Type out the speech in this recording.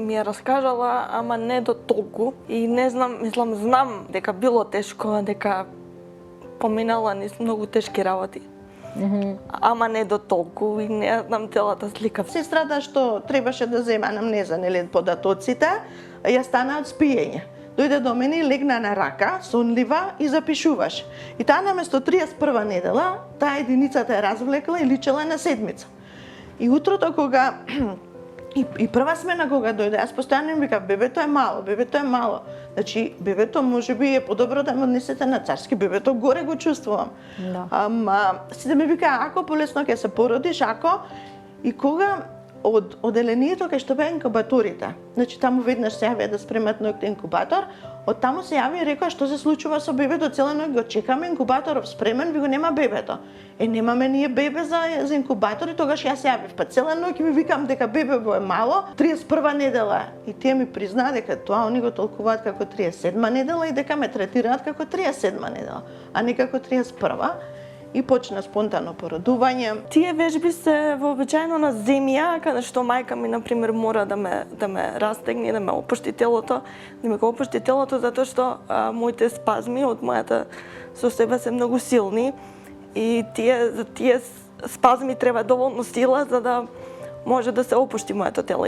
ми ја раскажала, ама не до толку. И не знам, знам дека било тешко, дека поминала низ многу тешки работи. Ама не до толку и не знам целата слика. Сестрата што требаше да зема анамнеза, нели, податоците, ја стана од спиење. Дојде до мене и легна на рака, сонлива и запишуваш. И таа наместо 31 недела, таа единицата ја развлекла и личела на седмица. И утрото кога и прва смена кога дојде, јас постојано им викав, бебето е мало, бебето е мало. Значи, бебето можеби е подобро да ме однесете на царски, бебето горе го чувствувам. Да. Ама сите ми викаа, ако полесно ќе се породиш, ако и кога од оделението кај што беа инкубаторите. Значи таму веднаш се јавија да спремат ноќ инкубатор, од таму се јави и рекоа што се случува со бебето, цела ноќ го чекаме, инкубаторов спремен, ви го нема бебето. Немаме ние бебе за инкубатор и тогаш јас јавив. Па цела ноќ ми викам дека бебево е мало, 31 недела. И тие ми признаа дека тоа они го толкуваат како 37 недела и дека ме третираат како 37 недела, а не како 31. И почна спонтано породување. Тие вежби се вообичаено на земја, каде што мајка ми, например, мора да ме растегне, да ме опушти телото, да ми го опушти телото, затоа што моите спазми од мојата соседба се многу силни и за тие спазми треба доволно сила за да може да се опушти моето тело.